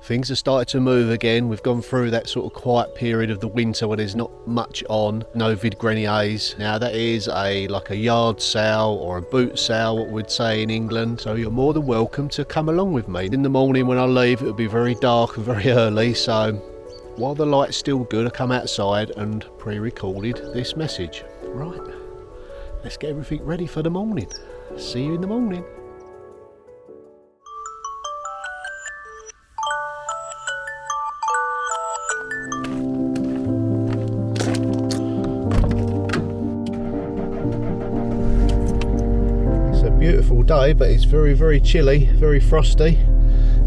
Things have started to move again. We've gone through that sort of quiet period of the winter where there's not much on, no vide greniers. Now that is like a yard sale or a boot sale, what we'd say in England. So you're more than welcome to come along with me. In the morning when I leave, it'll be very dark and very early. So while the light's still good, I come outside and pre-recorded this message. Right, let's get everything ready for the morning. See you in the morning. It's a beautiful day, but it's very, very chilly, very frosty.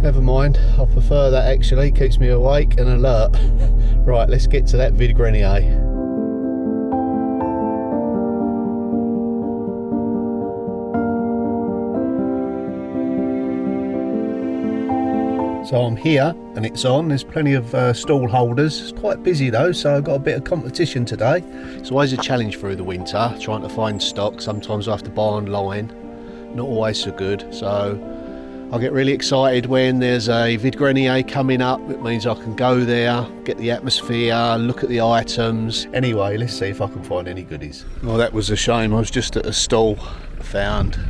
Never mind, I prefer that actually, keeps me awake and alert. Right, let's get to that vide grenier. So I'm here and it's on. There's plenty of stall holders. It's quite busy though, so I've got a bit of competition today. It's always a challenge through the winter, trying to find stock. Sometimes I have to buy online, not always so good. So I get really excited when there's a vide grenier coming up. It means I can go there, get the atmosphere, look at the items. Anyway, let's see if I can find any goodies. Well, that was a shame. I was just at a stall, found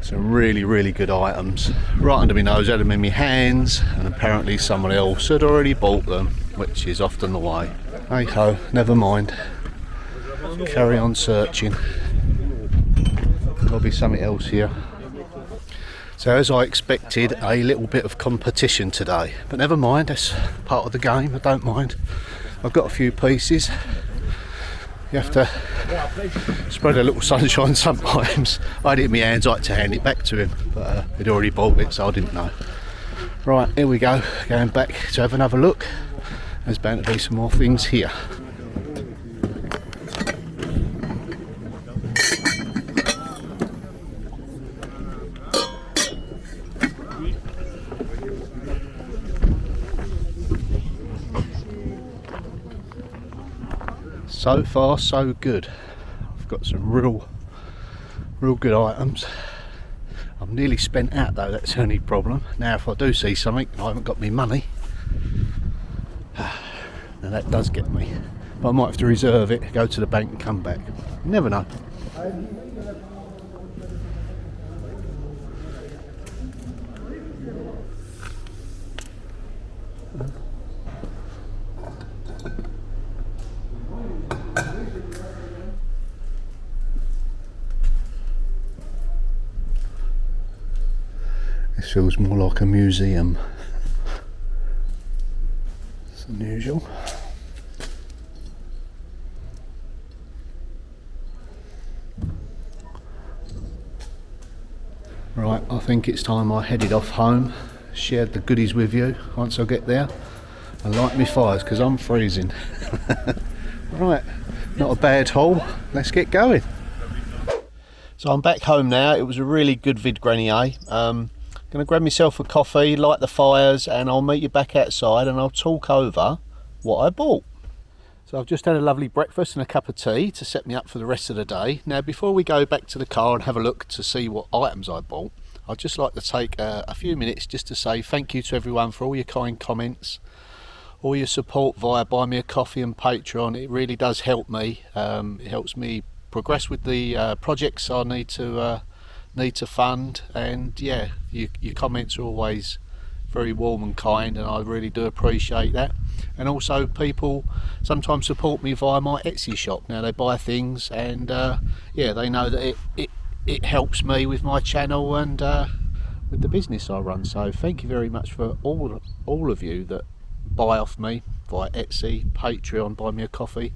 some really, really good items right under my nose. I had them in my hands, and apparently someone else had already bought them, which is often the way. Hey ho, never mind. Carry on searching. There'll be something else here. So as I expected, a little bit of competition today, but never mind, that's part of the game. I don't mind. I've got a few pieces. You have to spread a little sunshine sometimes. I had it in my hands, I had to hand it back to him, but he'd already bought it, so I didn't know. Right, here we go, going back to have another look. There's bound to be some more things here. So far so good. I've got some real good items. I'm nearly spent out though, that's the only problem. Now if I do see something and I haven't got me money, now that does get me. But I might have to reserve it, go to the bank and come back. You never know. This feels more like a museum. It's unusual. Right, I think it's time I headed off home, shared the goodies with you once I get there, and light me fires because I'm freezing. Right, not a bad haul, let's get going. So I'm back home now. It was a really good vide grenier. Gonna grab myself a coffee, light the fires, and I'll meet you back outside and I'll talk over what I bought. So I've just had a lovely breakfast and a cup of tea to set me up for the rest of the day. Now before we go back to the car and have a look to see what items I bought, I'd just like to take a few minutes just to say thank you to everyone for all your kind comments, all your support via Buy Me a Coffee and Patreon. It really does help me. It helps me progress with the projects I need to fund, and yeah, your comments are always very warm and kind, and I really do appreciate that. And also people sometimes support me via my Etsy shop. Now they buy things and yeah, they know that it helps me with my channel and with the business I run. So thank you very much for all of you that buy off me via Etsy, Patreon, Buy Me a Coffee,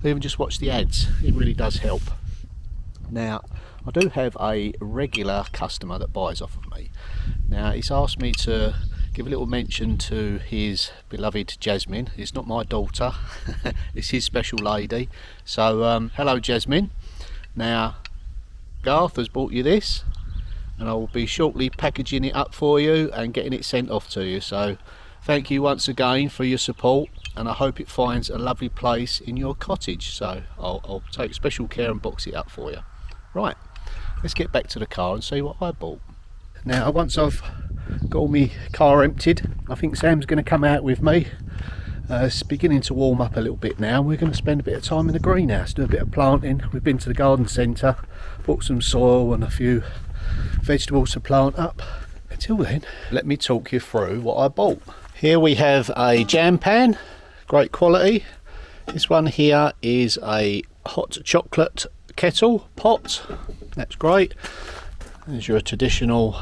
even just watch the ads. It really does help. Now I do have a regular customer that buys off of me. Now he's asked me to give a little mention to his beloved Jasmine. It's not my daughter, it's his special lady. So hello Jasmine. Now Garth has bought you this, and I will be shortly packaging it up for you and getting it sent off to you. So thank you once again for your support, and I hope it finds a lovely place in your cottage. So I'll take special care and box it up for you. Right, let's get back to the car and see what I bought. Now once I've got all my car emptied. I think Sam's going to come out with me. It's beginning to warm up a little bit now. We're going to spend a bit of time in the greenhouse, do a bit of planting. We've been to the garden centre, bought some soil and a few vegetables to plant up. Until then, let me talk you through what I bought. Here we have a jam pan, great quality. This one here is a hot chocolate kettle pot. That's great. There's your traditional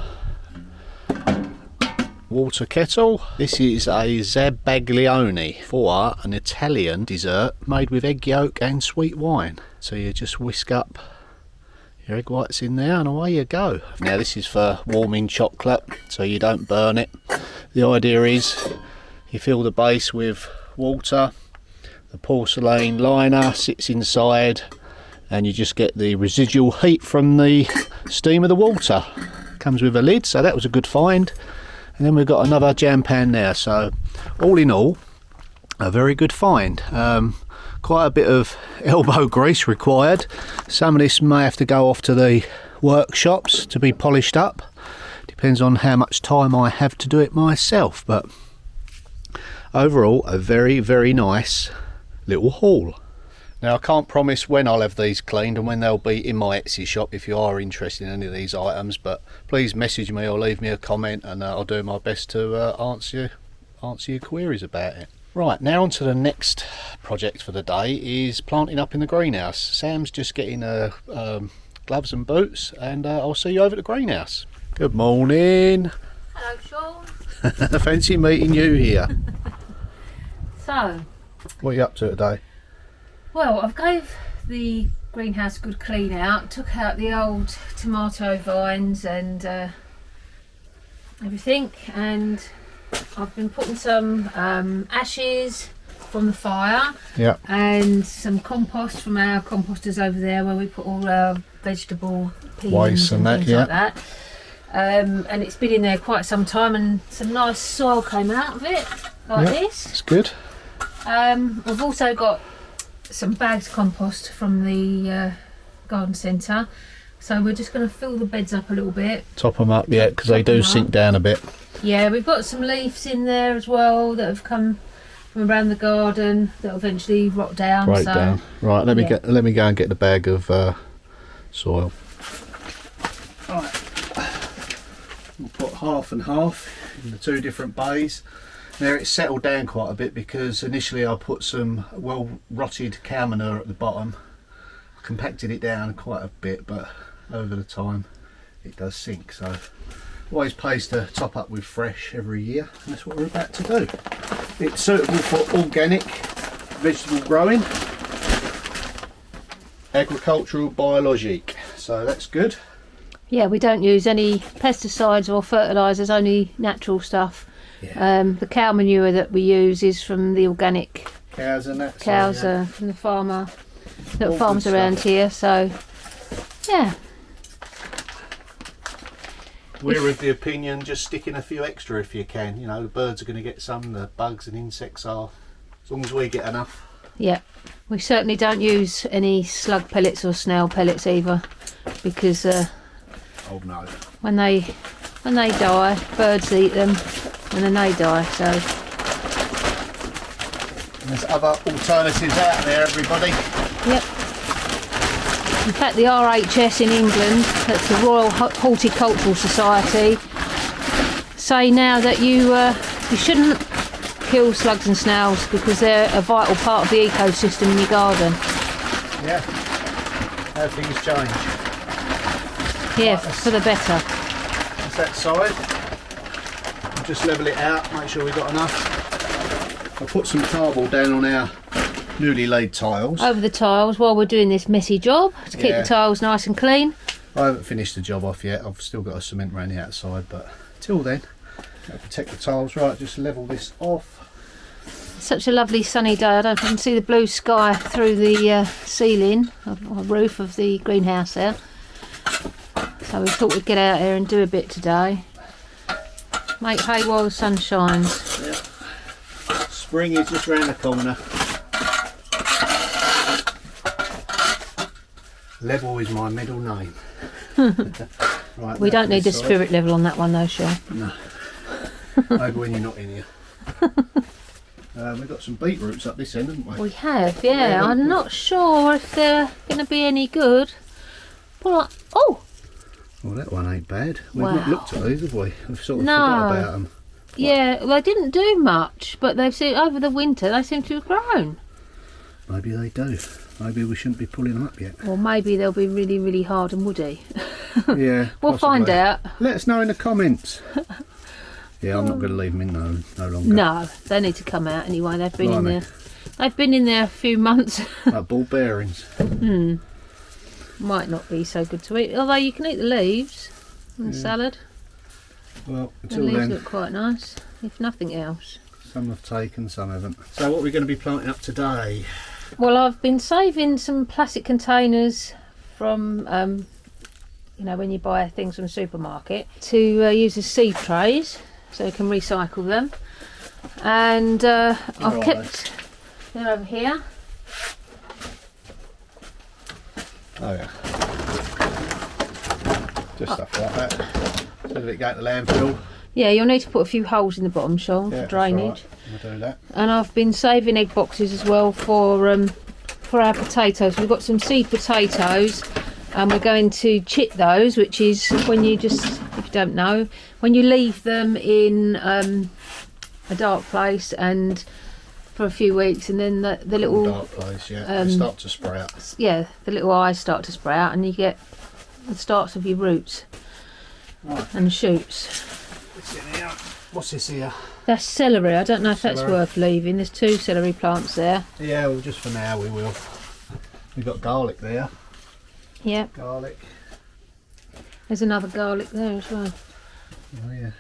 water kettle. This is a zabbaglione for an Italian dessert made with egg yolk and sweet wine. So you just whisk up your egg whites in there and away you go. Now this is for warming chocolate so you don't burn it. The idea is you fill the base with water, the porcelain liner sits inside, and you just get the residual heat from the steam of the water. Comes with a lid, so that was a good find. And then we've got another jam pan there, so all in all a very good find. Quite a bit of elbow grease required. Some of this may have to go off to the workshops to be polished up. Depends on how much time I have to do it myself, but overall a very, very nice little haul. Now I can't promise when I'll have these cleaned and when they'll be in my Etsy shop if you are interested in any of these items, but please message me or leave me a comment and I'll do my best to answer your queries about it. Right, now on to the next project for the day is planting up in the greenhouse. Sam's just getting gloves and boots, and I'll see you over at the greenhouse. Good morning. Hello, Sean. Fancy meeting you here. So, What are you up to today? well, I've gave the greenhouse a good clean out, took out the old tomato vines and everything, and I've been putting some ashes from the fire, Yeah. and some compost from our composters over there where we put all our vegetable peelings Waste and that, things yeah. like that. And it's been in there quite some time, and some nice soil came out of it, like this. It's good. We've also got some bagged compost from the garden centre, so we're just going to fill the beds up a little bit. Top them up, yeah, because they Top 'em do up. sink down a bit. Yeah, we've got some leaves in there as well that have come from around the garden that will eventually rot down. Break so down. Right, let me yeah. let me go and get the bag of soil. Right. We'll put half and half in the two different bays. Now it's settled down quite a bit because initially I put some well rotted cow manure at the bottom. I compacted it down quite a bit, but over the time it does sink, so always pays to top up with fresh every year, and that's what we're about to do. It's suitable for organic vegetable growing, agricultural biologique, so that's good. Yeah, we don't use any pesticides or fertilisers, only natural stuff. Yeah. The cow manure that we use is from the organic Cows and that. cows so, yeah. from the farmer that All farms good around stuff. here. So, yeah. We're of the opinion just stick in a few extra if you can. You know, the birds are going to get some, the bugs and insects are, as long as we get enough. Yeah, we certainly don't use any slug pellets or snail pellets either, because Oh no. when they die, birds eat them, and then they die. So There's other alternatives out there, everybody. yep. In fact, the RHS in England, that's the Royal Horticultural Society, say now that you shouldn't kill slugs and snails because they're a vital part of the ecosystem in your garden. Yeah. How things change. Yeah, Right, that's- for the better. That's that side. We'll just level it out, make sure we've got enough. I'll put some cardboard down on our newly laid tiles. Over the tiles while we're doing this messy job to keep Yeah. the tiles nice and clean. I haven't finished the job off yet. I've still got a cement around the outside, but till then, I'll protect the tiles. Right, just level this off. Such a lovely sunny day. I don't know if you can see the blue sky through the ceiling or roof of the greenhouse there. So we thought we'd get out here and do a bit today. Make hay while the sun shines. Yeah. Spring is just round the corner. Level is my middle name. Right, We now don't for need the this side. spirit level on that one though, Sean. No. Maybe when you're not in here. We've got some beetroots up this end, haven't we? We have, yeah. I'm not sure if they're going to be any good. But oh, Well, that one ain't bad. We've Wow. not looked at these, have we? We've sort of No. forgot about them. yeah. Well, they didn't do much, but they've seen over the winter. They seem to have grown. Maybe they do. Maybe we shouldn't be pulling them up yet. Or maybe they'll be really, really hard and woody. Yeah, We'll find possibly. out. Let us know in the comments. Yeah, I'm not going to leave them in no longer. No, they need to come out anyway. They've been in Blimey. there. They've been in there a few months. Like ball bearings. Might not be so good to eat. Although you can eat the leaves and the salad. Well, The until leaves then, look quite nice, if nothing else. some have taken, some haven't. So what are we going to be planting up today? Well, I've been saving some plastic containers from, you know, when you buy things from the supermarket, to use as seed trays, so you can recycle them. And I've are kept them over here. Oh yeah. Just stuff like that. So that it go to landfill. Yeah, you'll need to put a few holes in the bottom, Sean, Yeah, for drainage. that's right. We'll do that. And I've been saving egg boxes as well for our potatoes. We've got some seed potatoes, and we're going to chip those, which is when you just, if you don't know, when you leave them in a dark place and for a few weeks, and then the little Dark place, yeah. They start to sprout. the little eyes start to sprout, and you get the starts of your roots Right. and shoots. What's in here? What's this here? That's celery. I don't know if that's Celery. worth leaving. There's 2 celery plants there. Yeah, well, just for now we will. We've got garlic there. Yep. Garlic. There's another garlic there as well. Oh yeah.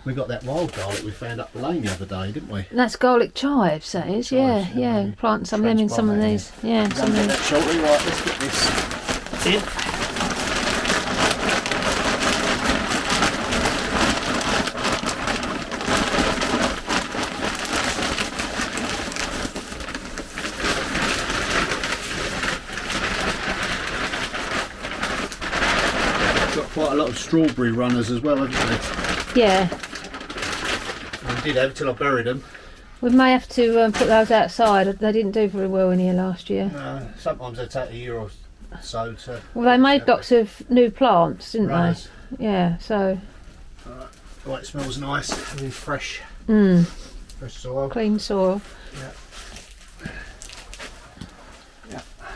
We got that wild garlic we found up the lane the other day, didn't we? That's garlic chives, that is. Yeah, Chives, yeah, yeah. maybe Plant some of them in some of transplant these. Yeah, We'll some of get these. that shortly. Right, let's get this in. Got quite a lot of strawberry runners as well, haven't Yeah. we? We did have till I buried them. We may have to put those outside. They didn't do very well in here last year. Sometimes they take a year or so to. Well, they made lots of new plants, didn't runners. they? Yeah, so Oh, it smells nice. Really fresh. mm, Fresh soil. clean soil.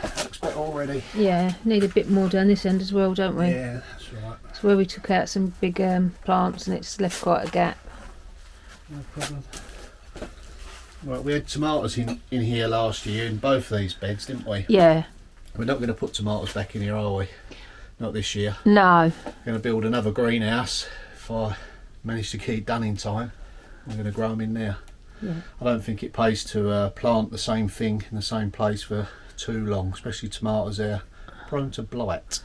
That looks better already. Yeah, need a bit more down this end as well, don't we? Yeah, that's right. It's where we took out some big plants and it's left quite a gap. No problem. Right, we had tomatoes in here last year in both these beds, didn't we? Yeah. We're not going to put tomatoes back in here, are we? Not this year. No. We're going to build another greenhouse if I manage to keep done in time. I'm going to grow them in there. Yeah. I don't think it pays to plant the same thing in the same place for too long, especially tomatoes. They're prone to blight.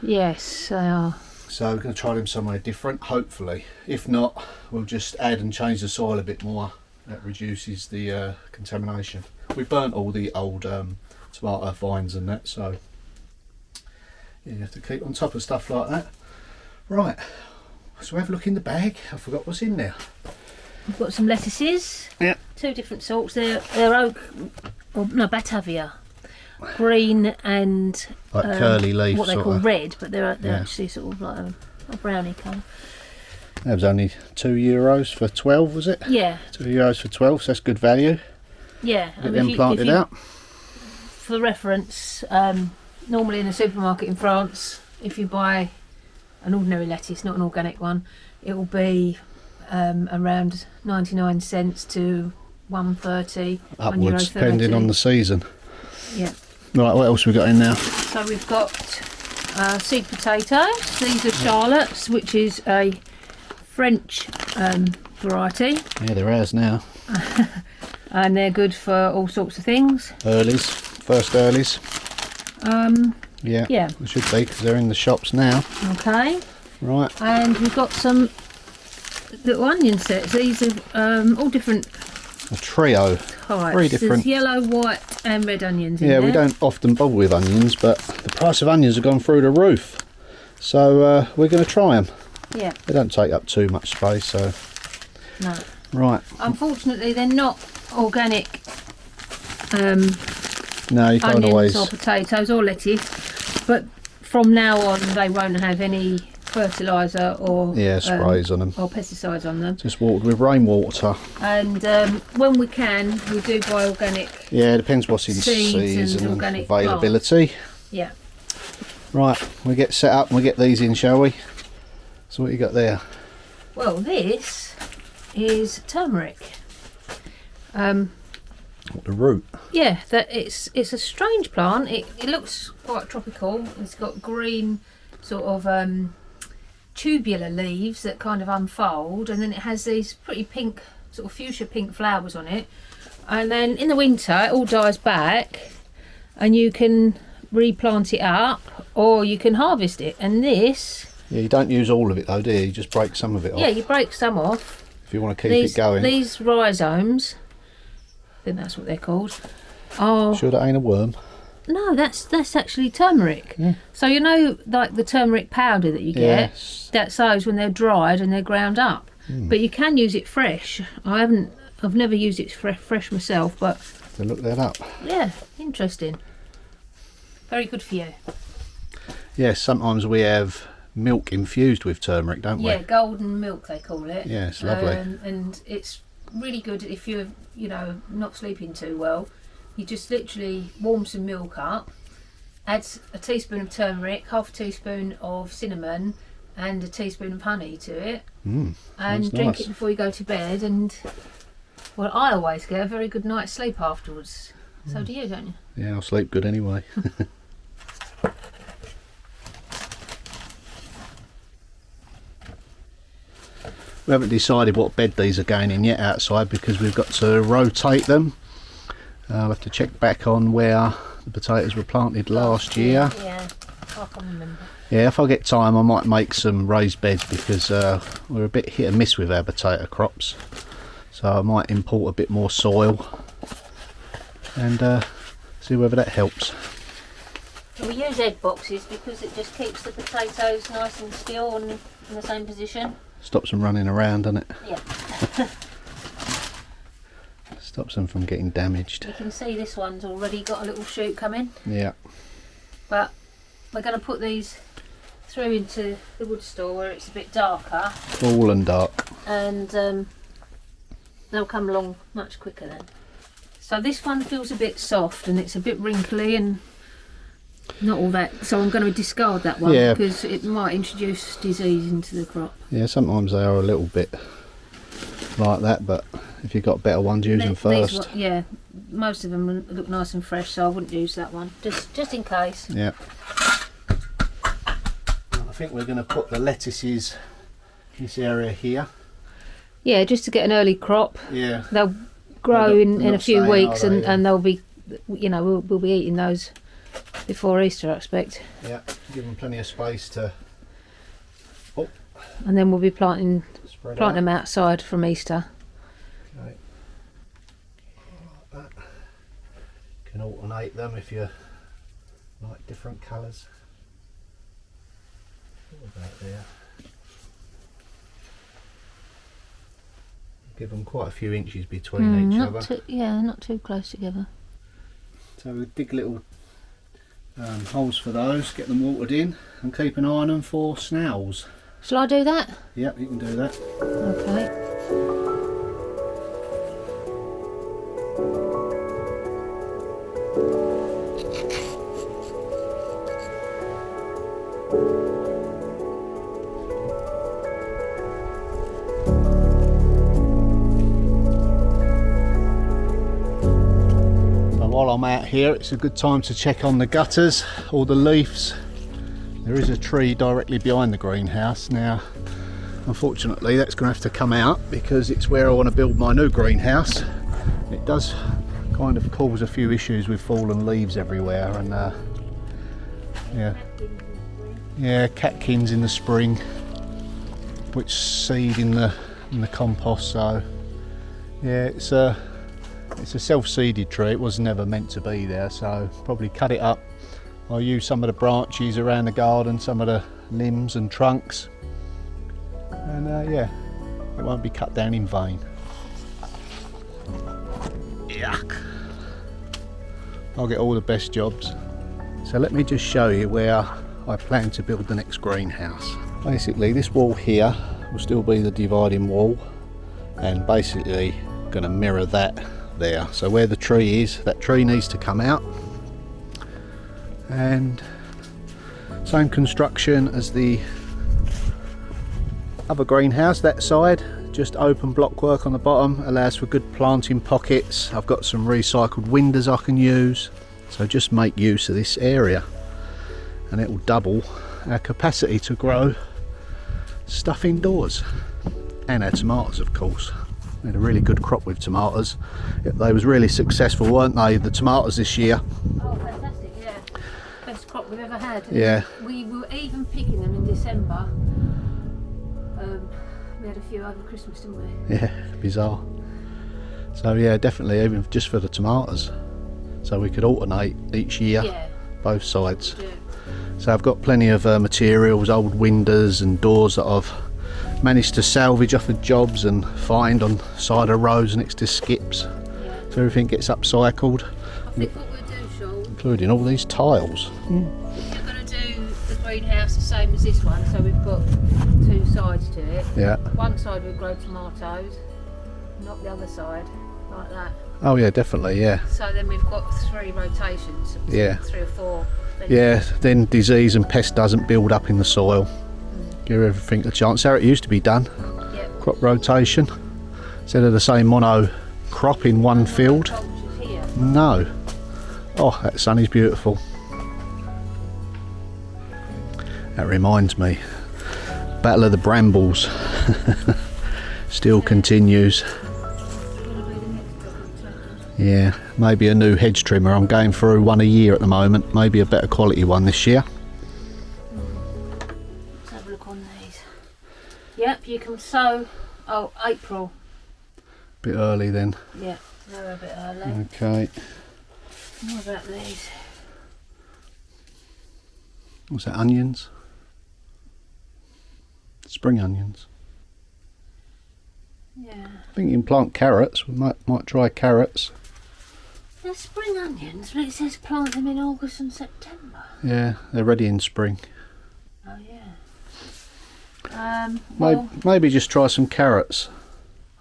Yes, they are. So we're going to try them somewhere different, hopefully. If not, we'll just add and change the soil a bit more. That reduces the contamination. We burnt all the old tomato vines and that, so yeah, you have to keep on top of stuff like that. Right, so have a look in the bag. I forgot what's in there. We've got some lettuces. Yeah. 2 different sorts. They're oak, or no, Batavia. Green and Like curly leaf what they sort call of. red, but they're Yeah. actually sort of like a brownie colour. That was only €2 for 12, was it? Yeah, €2 for 12, so that's good value. yeah. Get them planted out. For reference, normally in a supermarket in France, if you buy an ordinary lettuce, not an organic one, it will be around 99 cents to 1.30, Upwards, €1.30. depending on the season. Yeah. Right, what else we got in now? So we've got seed potatoes. These are Charlottes, which is a French variety, Yeah, they're ours now. and they're good for all sorts of things. Earlies, first earlies. Yeah, Yeah. they should be because they're in the shops now. Okay, Right, and we've got some little onion sets. These are all different a trio. types. Very different. There's yellow, white, and red onions in Yeah, there. we don't often bother with onions, but the price of onions have gone through the roof. So we're going to try them. Yeah. They don't take up too much space, so No. Right. Unfortunately, they're not organic No, you can't onions always. or potatoes or lettuce, but from now on they won't have any fertiliser or sprays on them. or pesticides on them. Just watered with rainwater. And when we can, we do buy organic. Yeah, it depends what's in Seeds and season and organic availability. Yeah. Right, we get set up and we get these in, shall we? So what you got there? Well, this is turmeric. What, the root? Yeah, that it's a strange plant. It looks quite tropical. It's got green sort of tubular leaves that kind of unfold, and then it has these pretty pink, sort of fuchsia pink flowers on it. And then in the winter it all dies back, and you can replant it up or you can harvest it. And this, Yeah, you don't use all of it though, do you? You just break some of it off. yeah, you break some off. If you want to keep it going. These rhizomes, I think that's what they're called. Oh Sure that ain't a worm? no, that's actually turmeric. Yeah. So you know, like the turmeric powder that you get, Yes. that's those when they're dried and they're ground up. But you can use it fresh. I've never used it fresh myself, but So look that up. yeah, interesting. Very good for you. Yes, sometimes we have milk infused with turmeric, don't we? Yeah, golden milk they call it. Yeah, it's lovely. And it's really good if you're, not sleeping too well. You just literally warm some milk up, add a teaspoon of turmeric, half a teaspoon of cinnamon, and a teaspoon of honey to it, and sounds drink nice. it before you go to bed. And well, I always get a very good night's sleep afterwards. So do you, don't you? Yeah, I'll sleep good anyway. We haven't decided what bed these are going in yet outside because we've got to rotate them. I'll have to check back on where the potatoes were planted last year. Yeah, I can remember. Yeah, if I get time I might make some raised beds because we're a bit hit and miss with our potato crops. So I might import a bit more soil and see whether that helps. We use egg boxes because it just keeps the potatoes nice and still and in the same position. Stops them running around, doesn't it? Yeah. Stops them from getting damaged. You can see this one's already got a little shoot coming, Yeah. but we're going to put these through into the wood store where it's a bit darker, Cool and dark. and they'll come along much quicker then. So this one feels a bit soft and it's a bit wrinkly and not all that, so I'm going to discard that one Yeah. because it might introduce disease into the crop. Yeah, sometimes they are a little bit like that, but if you've got better ones, use them first. Yeah, most of them look nice and fresh, so I wouldn't use that one, just in case. Yeah. I think we're going to put the lettuces in this area here. Yeah, just to get an early crop. Yeah. They'll grow They're in a not few staying, weeks, are they? and they'll be, we'll be eating those before Easter, I expect. Yeah. Give them plenty of space to And then we'll be planting spread them outside from Easter. Okay. Like that. Can alternate them if you like different colours. What about there? Give them quite a few inches between each other. Not too close together. So we'll dig little holes for those, get them watered in, and keep an eye on them for snails. Shall I do that? Yep, you can do that. Okay. So while I'm out here, it's a good time to check on the gutters, all the leaves. There is a tree directly behind the greenhouse. Now, unfortunately, that's going to have to come out because it's where I want to build my new greenhouse. It does kind of cause a few issues with fallen leaves everywhere, and yeah, catkins in the spring, which seed in the compost. So yeah, it's a self-seeded tree. It was never meant to be there, so probably cut it up. I'll use some of the branches around the garden, some of the limbs and trunks, and yeah, It won't be cut down in vain. Yuck. I'll get all the best jobs. So let me just show you where I plan to build the next greenhouse. Basically this wall here will still be the dividing wall, and basically going to mirror that there. So where the tree is, that tree needs to come out, and same construction as the other greenhouse, that side, just open block work on the bottom, allows for good planting pockets. I've got some recycled windows I can use, so just make use of this area and it will double our capacity to grow stuff indoors, and our tomatoes of course. We had a really good crop with tomatoes. They was really successful, weren't they, the tomatoes this year? Oh, fantastic, yeah. Best crop we've ever had. Yeah. We were even picking them in December. We had a few over Christmas, didn't we? Yeah, bizarre. So yeah, definitely, even just for the tomatoes. So we could alternate each year, Yeah. both sides. Yeah. So I've got plenty of materials, old windows and doors that I've managed to salvage off of jobs and find on side of roads next to skips. Yeah. So everything gets upcycled, I think what we'll do, Sean, including all these tiles. we're going to do the greenhouse the same as this one, so we've got two sides to it. Yeah. One side we'll grow tomatoes, not the other side, like that. Oh yeah, definitely, yeah. So then we've got 3 rotations, Yeah. 3 or 4. Yeah, then disease and pest doesn't build up in the soil. Give everything a chance. How it used to be done. Yep. Crop rotation. Instead of the same mono crop in one field. Cultures here. No. Oh, that sun is beautiful. That reminds me. Battle of the Brambles still continues. Yeah, maybe a new hedge trimmer. I'm going through one a year at the moment. Maybe a better quality one this year. Let's have a look on these. Yep, you can sow. Oh, April. Bit early then. Yeah, they're a bit early. Okay. What about these? What's that? Onions? Spring onions. Yeah. I think you can plant carrots. We might try carrots. They're spring onions, but it says plant them in August and September. Yeah, they're ready in spring. Oh yeah. Well, Maybe just try some carrots.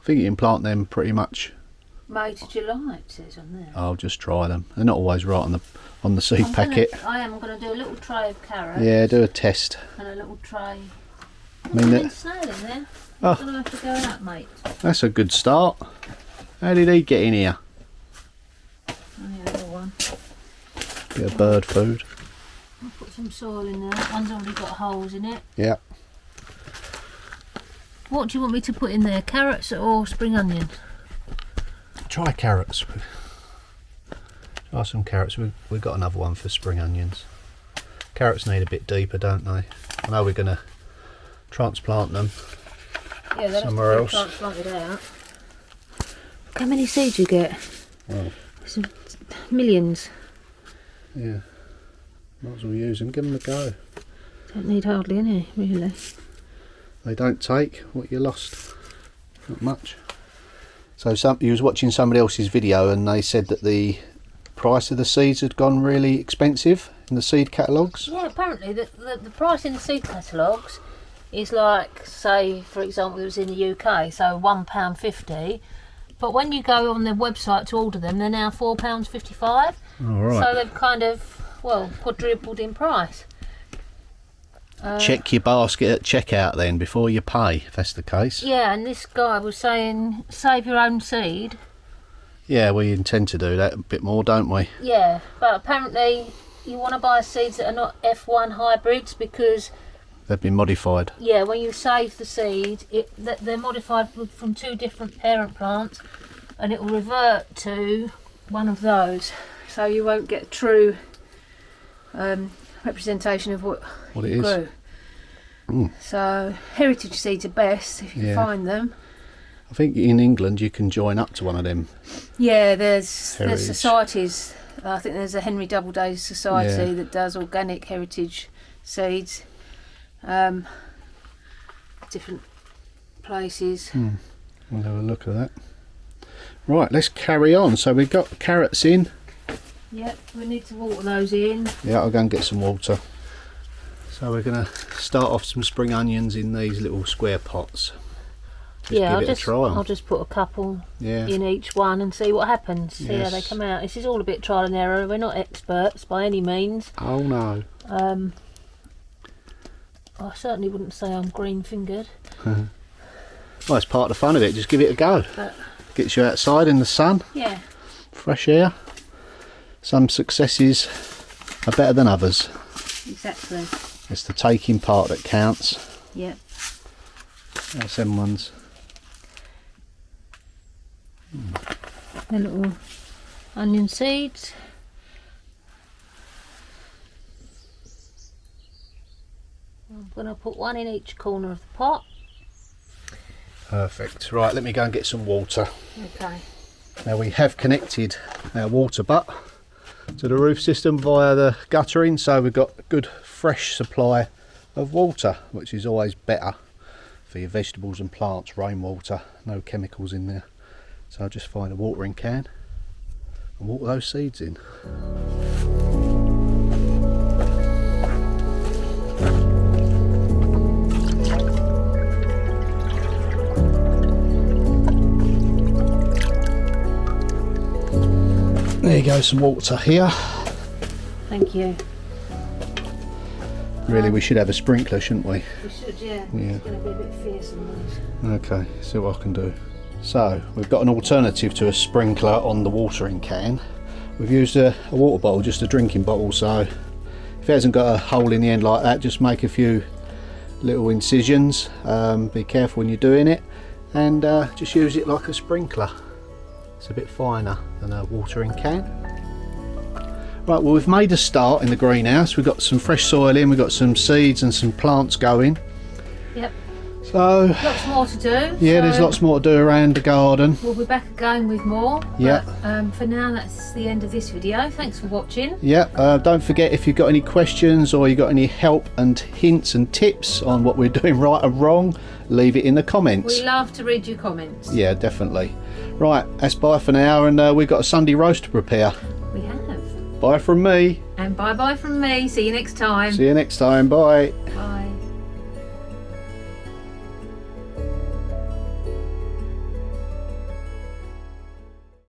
I think you can plant them pretty much. May to July it says on there. I'll just try them. They're not always right on the seed packet. I am going to do a little tray of carrots. Yeah, do a test. And a little tray. I mean, There's snail in there. Oh. I'm going to have to go out, mate. That's a good start. How did he get in here? Only a little one. Bit of bird food. I'll put some soil in there. That one's already got holes in it. Yeah. What do you want me to put in there? Carrots or spring onion? Try carrots. Try some carrots. We've got another one for spring onions. Carrots need a bit deeper, don't they? I know we're going to transplant them Yeah, they'll somewhere have to else. be transplanted out. Look how many seeds you get. Oh, Some millions. yeah. Might as well use them. Give them a go. Don't need hardly any, really. They don't take what you lost. Not much. So you was watching somebody else's video and they said that the price of the seeds had gone really expensive in the seed catalogues. Yeah, apparently the price in the seed catalogues is like, say, for example, it was in the UK, so £1.50. But when you go on their website to order them, they're now £4.55. All right. So they've kind of, well, quadrupled in price. Check your basket at checkout then before you pay, if that's the case. Yeah, and this guy was saying, save your own seed. Yeah, we intend to do that a bit more, don't we? Yeah, but apparently you want to buy seeds that are not F1 hybrids because, They've been modified. yeah, when you save the seed, they're modified from 2 different parent plants and it will revert to one of those. So you won't get true representation of what What it you is. grew. Mm. So heritage seeds are best if you can Yeah. find them. I think in England you can join up to one of them. Yeah, there's Heritage. societies. I think there's a Henry Doubleday Society Yeah. that does organic heritage seeds. Different places. We'll have a look at that. Right, let's carry on. So we've got carrots in. Yep, we need to water those in. Yeah, I'll go and get some water. So we're going to start off some spring onions in these little square pots. Yeah, give it a try on. I'll just put a couple Yeah. in each one and see what happens. See how they Yes. come out. This is all a bit trial and error. We're not experts by any means. Oh no. I certainly wouldn't say I'm green fingered. Well, it's part of the fun of it. Just give it a go. But Gets you outside in the sun, yeah, fresh air. Some successes are better than others. exactly. It's the taking part that counts. Yep. That's them ones. The little onion seeds. I'm going to put one in each corner of the pot. Perfect. Right, let me go and get some water. Okay. Now we have connected our water butt to the roof system via the guttering, so we've got a good fresh supply of water, which is always better for your vegetables and plants. Rainwater, no chemicals in there. So I'll just find a watering can and water those seeds in. There you go, some water here. Thank you. Really, we should have a sprinkler, shouldn't we? We should, yeah. Yeah. It's going to be a bit fierce on these. Okay, see what I can do. So, we've got an alternative to a sprinkler on the watering can. We've used a water bottle, just a drinking bottle, so if it hasn't got a hole in the end like that, just make a few little incisions. Be careful when you're doing it, and just use it like a sprinkler. It's a bit finer than a watering can. Right, well, we've made a start in the greenhouse. We've got some fresh soil in, we've got some seeds and some plants going. Yep. So, Lots more to do. yeah, so there's lots more to do around the garden. We'll be back again with more. Yeah. But, for now, that's the end of this video. Thanks for watching. Yeah, don't forget, if you've got any questions or you've got any help and hints and tips on what we're doing right or wrong, leave it in the comments. We love to read your comments. Yeah, definitely. Right, that's bye for now, and we've got a Sunday roast to prepare. We have. Bye from me. And bye bye from me. See you next time. See you next time. Bye.